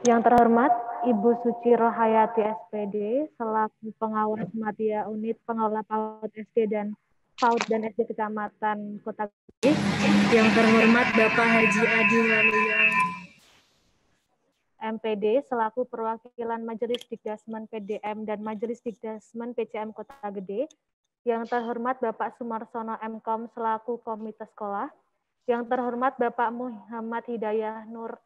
Yang terhormat Ibu Suci Rohayati SPD selaku pengawas Madya Unit Pengelola PAUD SD dan PAUD dan SD Kecamatan Kota Gede. Yang terhormat Bapak Haji Adi Waluyo MPD selaku perwakilan Majelis Dikdasmen PDM dan Majelis Dikdasmen PCM Kota Gede. Yang terhormat Bapak Sumarsono Mkom selaku Komite Sekolah. Yang terhormat Bapak Muhammad Hidayah Nur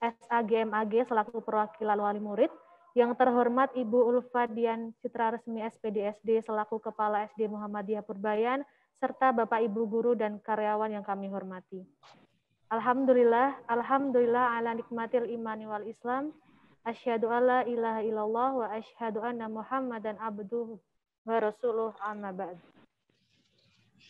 SAGMAG selaku perwakilan wali murid. Yang terhormat Ibu Ulfa Dian Citra Resmi SPD SD selaku Kepala SD Muhammadiyah Purbayan, serta Bapak Ibu guru dan karyawan yang kami hormati. Alhamdulillah ala nikmatil imani wal Islam. Asyhadu alla ilaha illallah wa asyhadu anna Muhammadan abduhu wa rasuluh amma ba'd.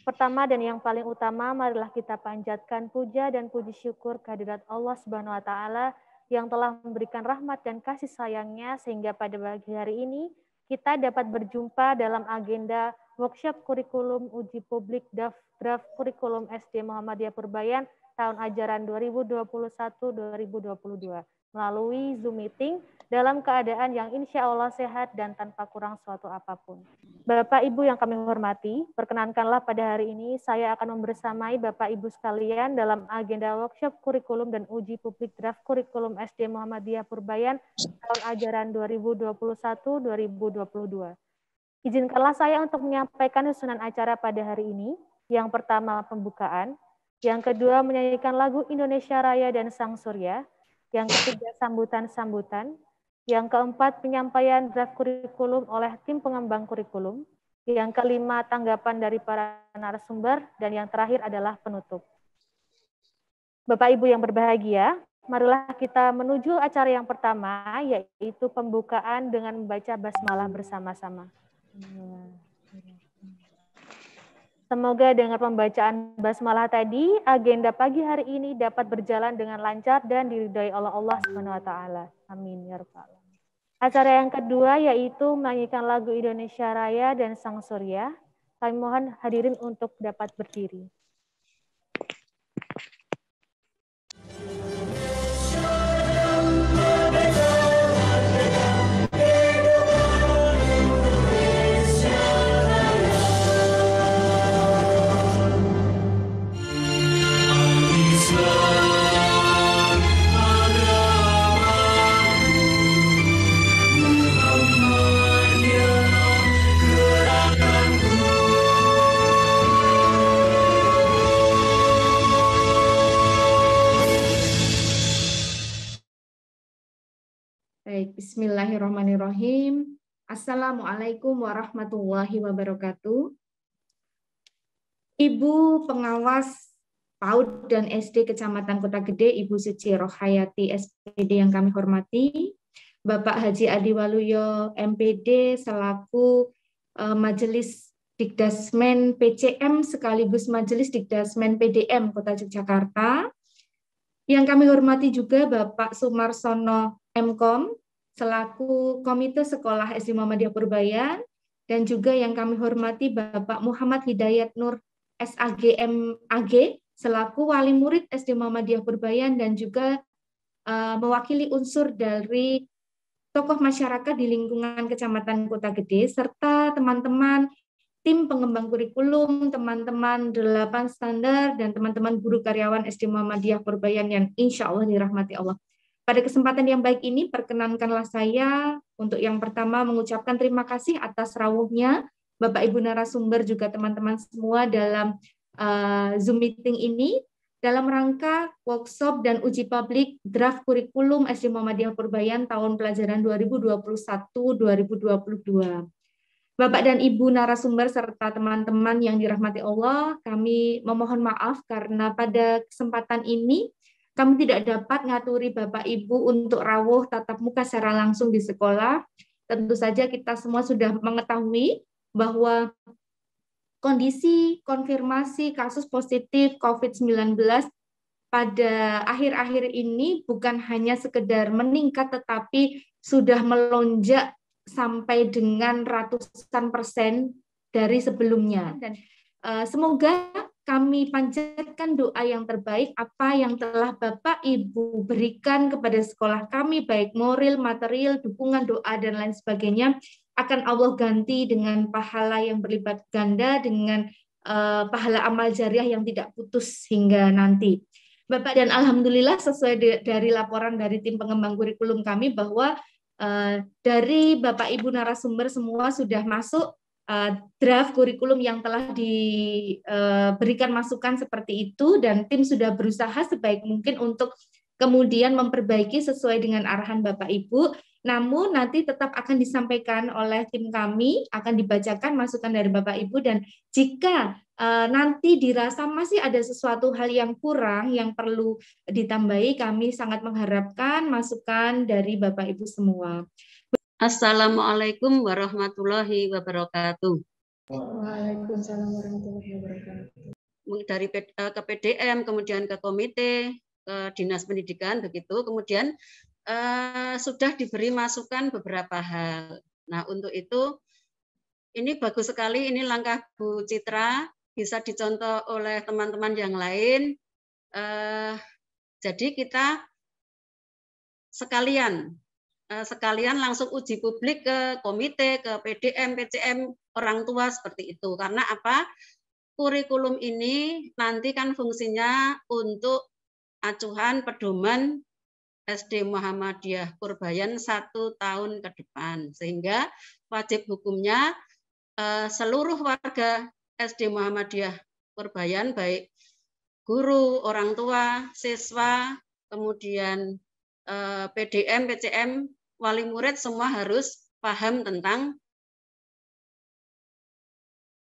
Pertama dan yang paling utama, marilah kita panjatkan puja dan puji syukur kehadirat Allah Subhanahu wa taala yang telah memberikan rahmat dan kasih sayangnya sehingga pada pagi hari ini kita dapat berjumpa dalam agenda workshop kurikulum uji publik draft kurikulum SD Muhammadiyah Purbayan tahun ajaran 2021-2022 melalui Zoom meeting dalam keadaan yang insya Allah sehat dan tanpa kurang suatu apapun. Bapak Ibu yang kami hormati, perkenankanlah pada hari ini saya akan membersamai Bapak Ibu sekalian dalam agenda workshop kurikulum dan uji publik draft kurikulum SD Muhammadiyah Purbayan tahun ajaran 2021-2022. Izinkanlah saya untuk menyampaikan susunan acara pada hari ini. Yang pertama pembukaan, yang kedua menyanyikan lagu Indonesia Raya dan Sang Surya, yang ketiga sambutan-sambutan, yang keempat penyampaian draft kurikulum oleh tim pengembang kurikulum, yang kelima tanggapan dari para narasumber, dan yang terakhir adalah penutup. Bapak Ibu yang berbahagia, marilah kita menuju acara yang pertama, yaitu pembukaan dengan membaca basmalah bersama-sama. Semoga dengan pembacaan basmalah tadi, agenda pagi hari ini dapat berjalan dengan lancar dan diridhai oleh Allah Subhanahu wa taala. Amin ya rabbal alamin. Acara yang kedua yaitu menyanyikan lagu Indonesia Raya dan Sang Surya. Kami mohon hadirin untuk dapat berdiri. Baik, bismillahirrahmanirrahim. Assalamualaikum warahmatullahi wabarakatuh. Ibu pengawas PAUD dan SD Kecamatan Kota Gede, Ibu Suci Rohayati SPD yang kami hormati, Bapak Haji Adi Waluyo MPD selaku Majelis Dikdasmen PCM sekaligus Majelis Dikdasmen PDM Kota Yogyakarta. Yang kami hormati juga Bapak Sumarsono Mkom selaku Komite Sekolah SD Muhammadiyah Purbayan, dan juga yang kami hormati Bapak Muhammad Hidayat Nur SAGMAG selaku Wali Murid SD Muhammadiyah Purbayan dan juga mewakili unsur dari tokoh masyarakat di lingkungan Kecamatan Kota Gede serta teman-teman tim pengembang kurikulum, teman-teman 8 standar, dan teman-teman guru karyawan SD Muhammadiyah Purbayan yang insya Allah dirahmati Allah. Pada kesempatan yang baik ini, perkenankanlah saya untuk yang pertama mengucapkan terima kasih atas rawuhnya Bapak Ibu narasumber juga teman-teman semua dalam Zoom meeting ini dalam rangka workshop dan uji publik draft kurikulum SD Muhammadiyah Purbayan tahun pelajaran 2021-2022. Bapak dan Ibu narasumber serta teman-teman yang dirahmati Allah, kami memohon maaf karena pada kesempatan ini kami tidak dapat ngaturi Bapak Ibu untuk rawuh tatap muka secara langsung di sekolah. Tentu saja kita semua sudah mengetahui bahwa kondisi konfirmasi kasus positif COVID-19 pada akhir-akhir ini bukan hanya sekedar meningkat tetapi sudah melonjak sampai dengan ratusan persen dari sebelumnya. Dan semoga kami panjatkan doa yang terbaik apa yang telah Bapak Ibu berikan kepada sekolah kami, baik moral, material, dukungan, doa, dan lain sebagainya, akan Allah ganti dengan pahala yang berlipat ganda, dengan pahala amal jariah yang tidak putus hingga nanti. Bapak, dan alhamdulillah sesuai dari laporan dari tim pengembang kurikulum kami bahwa dari Bapak Ibu narasumber semua sudah masuk draft kurikulum yang telah diberikan masukan seperti itu, dan tim sudah berusaha sebaik mungkin untuk kemudian memperbaiki sesuai dengan arahan Bapak Ibu. Namun nanti tetap akan disampaikan oleh tim kami, akan dibacakan masukan dari Bapak Ibu, dan jika nanti dirasa masih ada sesuatu hal yang kurang yang perlu ditambahi, kami sangat mengharapkan masukan dari Bapak Ibu semua. Assalamualaikum warahmatullahi wabarakatuh. Waalaikumsalam warahmatullahi wabarakatuh. Dari ke PDM, kemudian ke komite, ke Dinas Pendidikan, begitu. Kemudian sudah diberi masukan beberapa hal. Nah, untuk itu, ini bagus sekali, ini langkah Bu Citra, bisa dicontoh oleh teman-teman yang lain. Jadi kita sekalian langsung uji publik ke komite, ke PDM, PCM, orang tua seperti itu. Karena apa? Kurikulum ini nanti kan fungsinya untuk acuan pedoman SD Muhammadiyah Purbayan 1 tahun ke depan. Sehingga wajib hukumnya seluruh warga SD Muhammadiyah Purbayan, baik guru, orang tua, siswa, kemudian PDM, PCM, wali murid semua harus paham tentang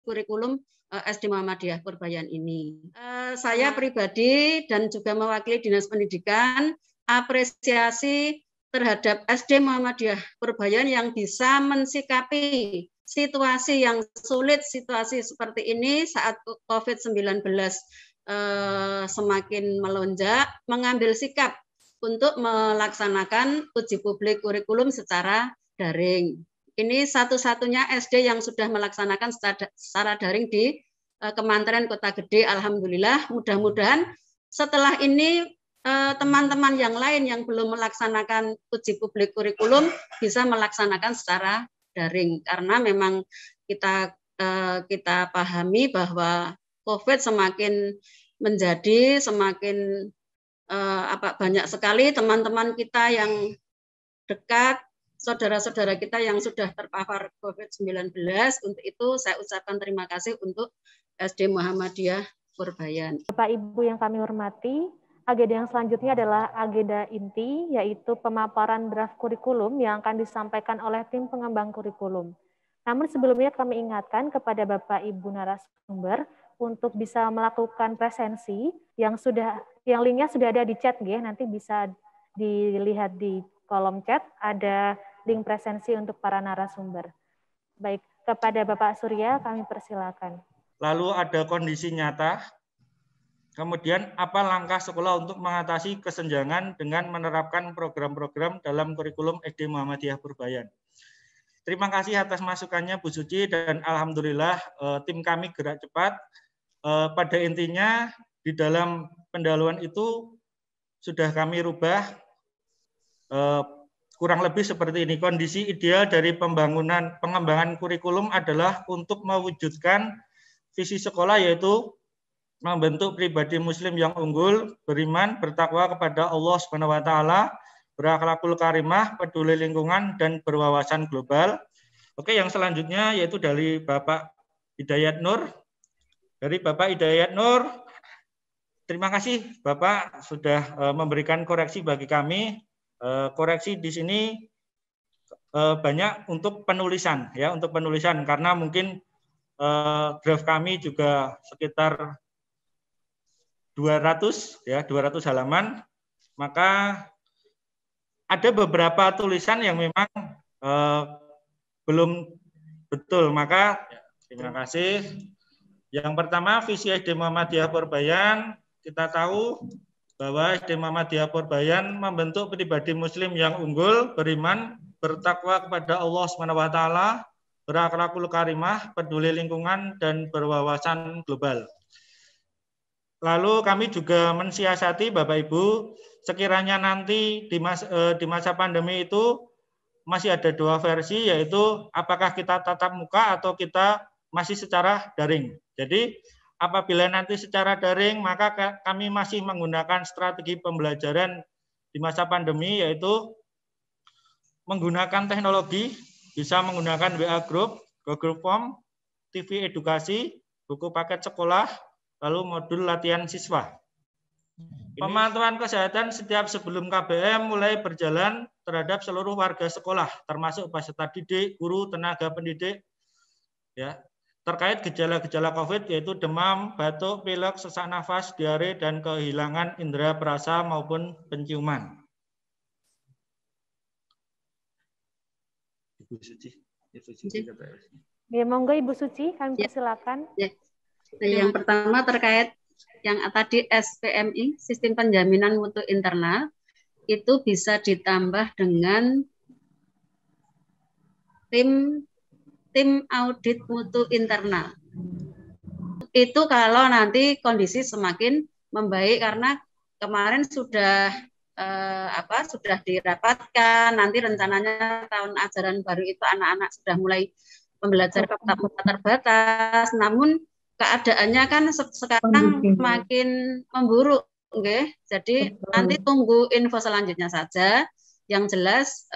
kurikulum SD Muhammadiyah Purbayan ini. Saya pribadi dan juga mewakili Dinas Pendidikan apresiasi terhadap SD Muhammadiyah Purbayan yang bisa mensikapi situasi yang sulit, situasi seperti ini saat COVID-19 semakin melonjak, mengambil sikap untuk melaksanakan uji publik kurikulum secara daring. Ini satu-satunya SD yang sudah melaksanakan secara daring di Kementerian Kota Gede. Alhamdulillah, mudah-mudahan setelah ini teman-teman yang lain yang belum melaksanakan uji publik kurikulum bisa melaksanakan secara daring. Karena memang kita pahami bahwa COVID semakin menjadi semakin banyak sekali teman-teman kita yang dekat, saudara-saudara kita yang sudah terpapar COVID-19. Untuk itu saya ucapkan terima kasih untuk SD Muhammadiyah Purbayan. Bapak Ibu yang kami hormati, agenda yang selanjutnya adalah agenda inti, yaitu pemaparan draft kurikulum yang akan disampaikan oleh tim pengembang kurikulum. Namun sebelumnya kami ingatkan kepada Bapak Ibu narasumber untuk bisa melakukan presensi yang linknya sudah ada di chat, nanti bisa dilihat di kolom chat, ada link presensi untuk para narasumber. Baik, kepada Bapak Surya kami persilakan. Lalu ada kondisi nyata, kemudian apa langkah sekolah untuk mengatasi kesenjangan dengan menerapkan program-program dalam kurikulum SD Muhammadiyah Purbayan. Terima kasih atas masukannya Bu Suci, dan alhamdulillah tim kami gerak cepat. Pada intinya di dalam pendahuluan itu sudah kami rubah kurang lebih seperti ini. Kondisi ideal dari pengembangan kurikulum adalah untuk mewujudkan visi sekolah, yaitu membentuk pribadi muslim yang unggul, beriman, bertakwa kepada Allah SWT, berakhlakul karimah, peduli lingkungan, dan berwawasan global. Oke, yang selanjutnya yaitu dari Bapak Hidayat Nur. Dari Bapak Hidayat Nur, terima kasih Bapak sudah memberikan koreksi bagi kami. Koreksi di sini banyak untuk penulisan, ya, untuk penulisan, karena mungkin draft kami juga sekitar 200 halaman, maka ada beberapa tulisan yang memang belum betul, maka terima kasih. Yang pertama, visi SD Muhammadiyah Purbayan, kita tahu bahwa SD Muhammadiyah Purbayan membentuk pribadi muslim yang unggul, beriman, bertakwa kepada Allah SWT, berakhlakul karimah, peduli lingkungan, dan berwawasan global. Lalu kami juga mensiasati Bapak Ibu, sekiranya nanti di masa pandemi itu masih ada dua versi, yaitu apakah kita tatap muka atau kita masih secara daring. Jadi apabila nanti secara daring, maka kami masih menggunakan strategi pembelajaran di masa pandemi, yaitu menggunakan teknologi, bisa menggunakan WA Group, Google Form, TV edukasi, buku paket sekolah, lalu modul latihan siswa. Pemantauan kesehatan setiap sebelum KBM mulai berjalan terhadap seluruh warga sekolah, termasuk peserta didik, guru, tenaga pendidik, ya, terkait gejala-gejala COVID, yaitu demam, batuk, pilek, sesak nafas, diare, dan kehilangan indera perasa maupun penciuman. Ibu Suci, Ya, monggo Ibu Suci, kami persilakan. Ya. Yang pertama terkait yang tadi SPMI, Sistem Penjaminan Mutu Internal, itu bisa ditambah dengan tim audit mutu internal. Itu kalau nanti kondisi semakin membaik, karena kemarin sudah sudah dirapatkan, nanti rencananya tahun ajaran baru itu anak-anak sudah mulai pembelajaran tatap muka terbatas, namun keadaannya kan sekarang semakin memburuk, okay? Jadi nanti tunggu info selanjutnya saja. Yang jelas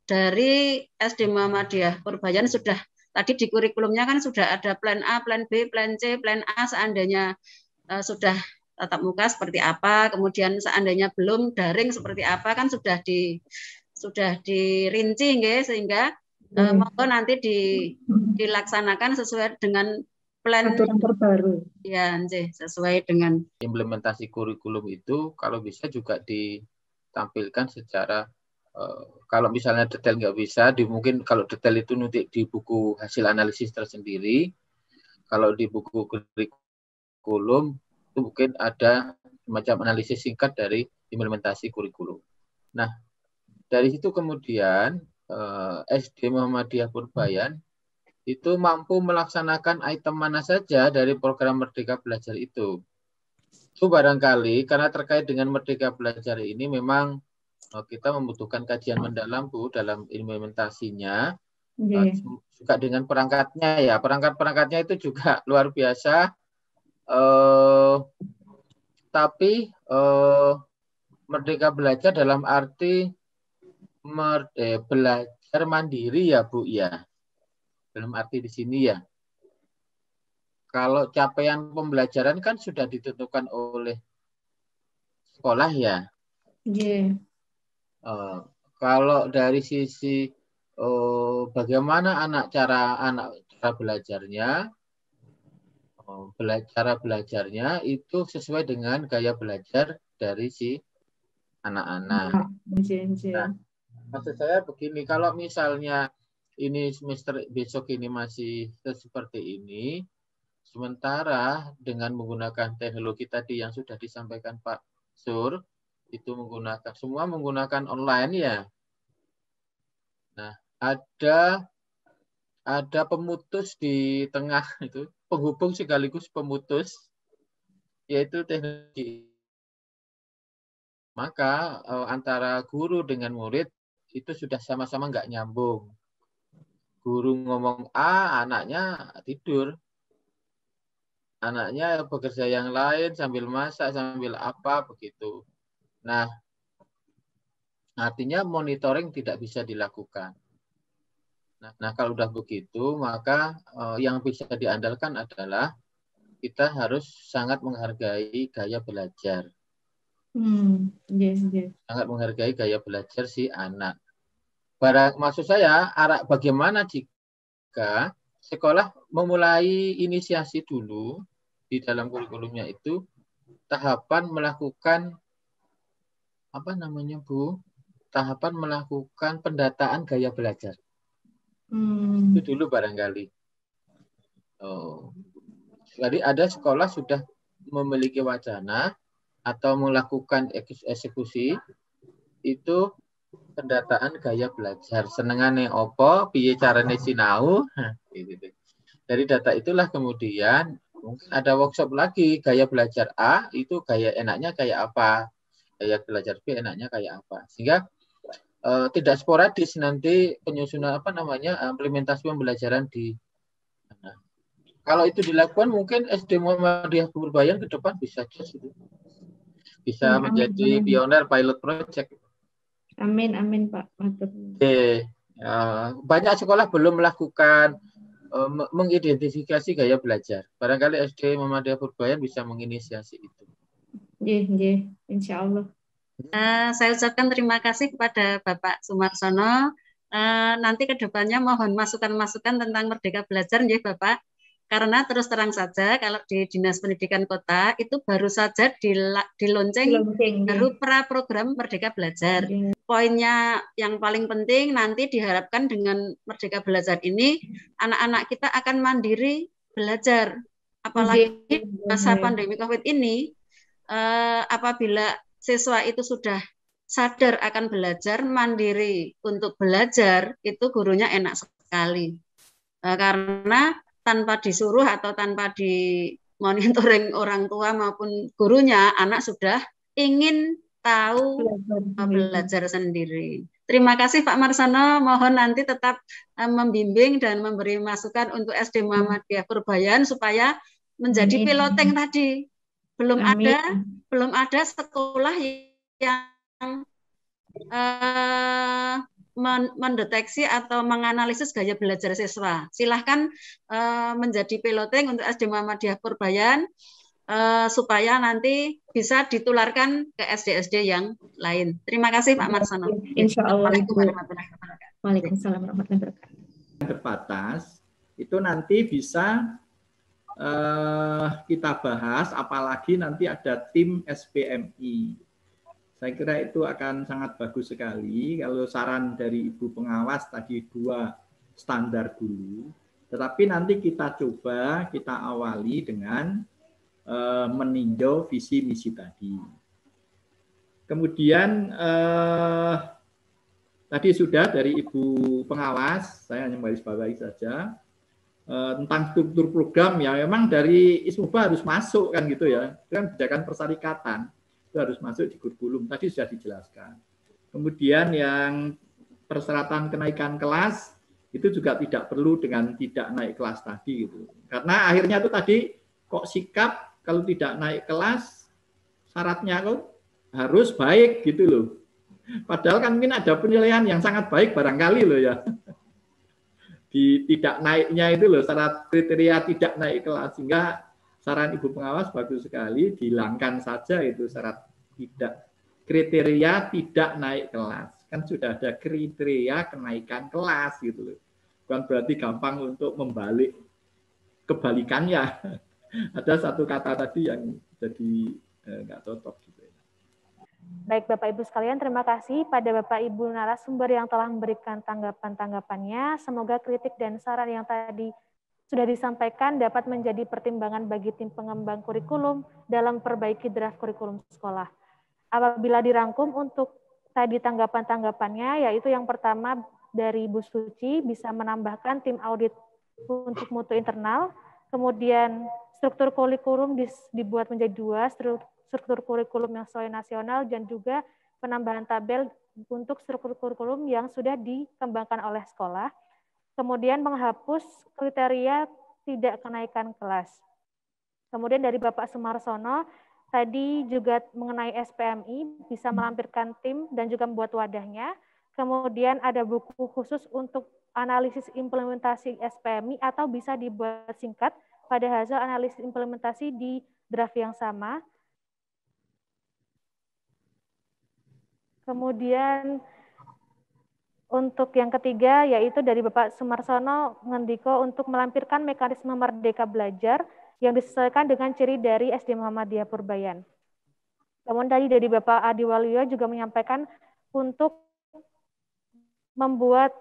dari SD Muhammadiyah Purbayan sudah tadi di kurikulumnya kan sudah ada plan A, plan B, plan C, plan A seandainya sudah tatap muka seperti apa, kemudian seandainya belum daring seperti apa, kan sudah dirinci, nggih, sehingga monggo nanti dilaksanakan sesuai dengan plan aturan terbaru. Ya, sesuai dengan implementasi kurikulum itu, kalau bisa juga ditampilkan secara kalau misalnya detail nggak bisa, mungkin kalau detail itu nanti di buku hasil analisis tersendiri. Kalau di buku kurikulum itu mungkin ada semacam analisis singkat dari implementasi kurikulum. Nah, dari situ kemudian SD Muhammadiyah Purbayan itu mampu melaksanakan item mana saja dari program Merdeka Belajar itu. Itu barangkali karena terkait dengan Merdeka Belajar ini memang kita membutuhkan kajian mendalam, Bu, dalam implementasinya. Juga dengan perangkatnya, ya, perangkat-perangkatnya itu juga luar biasa. Tapi Merdeka Belajar dalam arti belajar mandiri, ya, Bu, ya. Dalam arti di sini, ya. Kalau capaian pembelajaran kan sudah ditentukan oleh sekolah, ya. Kalau dari sisi bagaimana cara belajarnya, cara belajarnya itu sesuai dengan gaya belajar dari si anak-anak. Nah, maksud saya begini, kalau misalnya ini semester besok ini masih seperti ini, sementara dengan menggunakan teknologi tadi yang sudah disampaikan Pak Sur, itu semua menggunakan online, ya. Nah, ada pemutus di tengah itu, penghubung sekaligus pemutus, yaitu teknologi. Maka antara guru dengan murid itu sudah sama-sama nggak nyambung. Guru ngomong A, anaknya tidur. Anaknya bekerja yang lain sambil masak, sambil apa, begitu. Nah, artinya monitoring tidak bisa dilakukan. Nah, kalau udah begitu, maka yang bisa diandalkan adalah kita harus sangat menghargai gaya belajar. Sangat menghargai gaya belajar si anak. Maksud saya, bagaimana jika sekolah memulai inisiasi dulu di dalam kurikulumnya itu tahapan melakukan Bu? Tahapan melakukan pendataan gaya belajar. Itu dulu barangkali. Jadi ada sekolah sudah memiliki wacana atau melakukan eksekusi itu pendataan gaya belajar. Senengane opo, piye carane sinau. Dari data itulah kemudian Mungkin ada workshop lagi, gaya belajar A itu gaya enaknya kayak apa, gaya belajar B enaknya kayak apa. Sehingga tidak sporadis nanti penyusunan implementasi pembelajaran di mana. Kalau itu dilakukan mungkin SD Muhammadiyah Purbayan ke depan bisa bisa menjadi pioner pilot project. Amin, amin Pak. Banyak sekolah belum melakukan mengidentifikasi gaya belajar. Barangkali SD Muhammadiyah Purbayan bisa menginisiasi itu. Insya Allah. Saya ucapkan terima kasih kepada Bapak Sumarsono. Nanti ke depannya mohon masukan-masukan tentang Merdeka Belajar, ya Bapak. Karena terus terang saja kalau di Dinas Pendidikan Kota itu baru saja dilonceng baru pra-program Merdeka Belajar. Poinnya yang paling penting nanti diharapkan dengan Merdeka Belajar ini anak-anak kita akan mandiri belajar. Apalagi masa pandemi COVID ini, apabila siswa itu sudah sadar akan belajar, mandiri untuk belajar, itu gurunya enak sekali. Karena tanpa disuruh atau tanpa dimonitoring orang tua maupun gurunya, anak sudah ingin tahu belajar sendiri. Terima kasih Pak Marsono, mohon nanti tetap membimbing dan memberi masukan untuk SD Muhammadiyah Purbayan supaya menjadi piloting tadi. Belum ada sekolah yang mendeteksi atau menganalisis gaya belajar siswa. Silahkan menjadi piloting untuk SD Muhammadiyah Purbayan supaya nanti bisa ditularkan ke SD-SD yang lain. Terima kasih Pak Marsono. Insya Allah. Waalaikumsalam warahmatullahi wabarakatuh. Terbatas itu nanti bisa kita bahas, apalagi nanti ada tim SPMI. Saya kira itu akan sangat bagus sekali kalau saran dari Ibu Pengawas tadi 2 standar dulu. Tetapi nanti kita coba, kita awali dengan meninjau visi misi tadi. Kemudian tadi sudah dari Ibu Pengawas, saya hanya garisbawahi saja, tentang struktur program ya memang dari ISMUBA harus masuk kan gitu ya. Itu kan kebijakan persyarikatan. Itu harus masuk di kurikulum, tadi sudah dijelaskan. Kemudian yang persyaratan kenaikan kelas itu juga tidak perlu dengan tidak naik kelas tadi gitu. Karena akhirnya itu tadi kok sikap kalau tidak naik kelas syaratnya kok harus baik gitu loh. Padahal kan mungkin ada penilaian yang sangat baik barangkali loh ya. Di tidak naiknya itu loh syarat kriteria tidak naik kelas, sehingga saran Ibu Pengawas bagus sekali, dihilangkan saja itu syarat kriteria tidak naik kelas. Kan sudah ada kriteria kenaikan kelas gitu loh. Bukan berarti gampang untuk membalik kebalikannya. Ada satu kata tadi yang jadi nggak cocok gitu. Baik Bapak Ibu sekalian, terima kasih pada Bapak Ibu narasumber yang telah memberikan tanggapan-tanggapannya. Semoga kritik dan saran yang tadi sudah disampaikan dapat menjadi pertimbangan bagi tim pengembang kurikulum dalam perbaiki draft kurikulum sekolah. Apabila dirangkum untuk tadi tanggapan-tanggapannya, yaitu yang pertama dari Bu Suci bisa menambahkan tim audit untuk mutu internal, kemudian struktur kurikulum dibuat menjadi 2, struktur kurikulum yang sesuai nasional dan juga penambahan tabel untuk struktur kurikulum yang sudah dikembangkan oleh sekolah. Kemudian menghapus kriteria tidak kenaikan kelas. Kemudian dari Bapak Sumarsono, tadi juga mengenai SPMI, bisa melampirkan tim dan juga membuat wadahnya. Kemudian ada buku khusus untuk analisis implementasi SPMI atau bisa dibuat singkat pada hasil analisis implementasi di draft yang sama. Kemudian untuk yang ketiga yaitu dari Bapak Sumarsono Ngendiko untuk melampirkan mekanisme Merdeka Belajar yang disesuaikan dengan ciri dari SD Muhammadiyah Purbayan. Namun tadi dari Bapak Adi Waluyo juga menyampaikan untuk membuat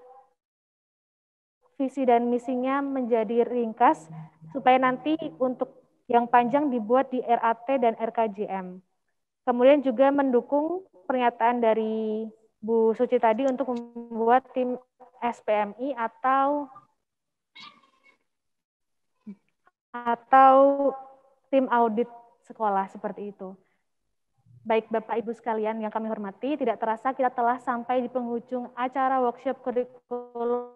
visi dan misinya menjadi ringkas supaya nanti untuk yang panjang dibuat di RAT dan RKJM. Kemudian juga mendukung pernyataan dari Bu Suci tadi untuk membuat tim SPMI atau atau tim audit sekolah seperti itu. Baik Bapak Ibu sekalian yang kami hormati, tidak terasa kita telah sampai di penghujung acara workshop kurikulum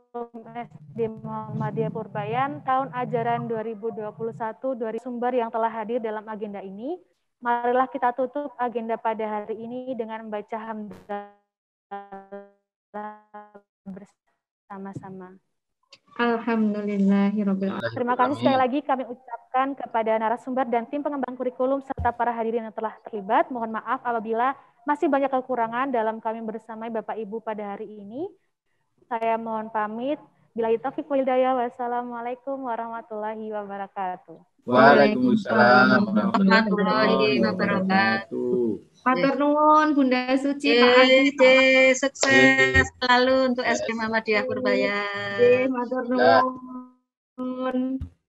SD Muhammadiyah Purbayan tahun ajaran 2021-2022. Sumber yang telah hadir dalam agenda ini, marilah kita tutup agenda pada hari ini dengan membaca hamdalah bersama-sama. Alhamdulillahirabbil alamin. Terima kasih sekali lagi kami ucapkan kepada narasumber dan tim pengembang kurikulum serta para hadirin yang telah terlibat. Mohon maaf apabila masih banyak kekurangan dalam kami bersama Bapak Ibu pada hari ini. Saya mohon pamit. Billahi taufiq wal hidayah. Wassalamualaikum warahmatullahi wabarakatuh. Waalaikumsalam warahmatullahi wabarakatuh. Matur nuwun Bunda Suci, Pak Adi. Sukses selalu untuk SD Muhammadiyah Purbayan. Matur nuwun.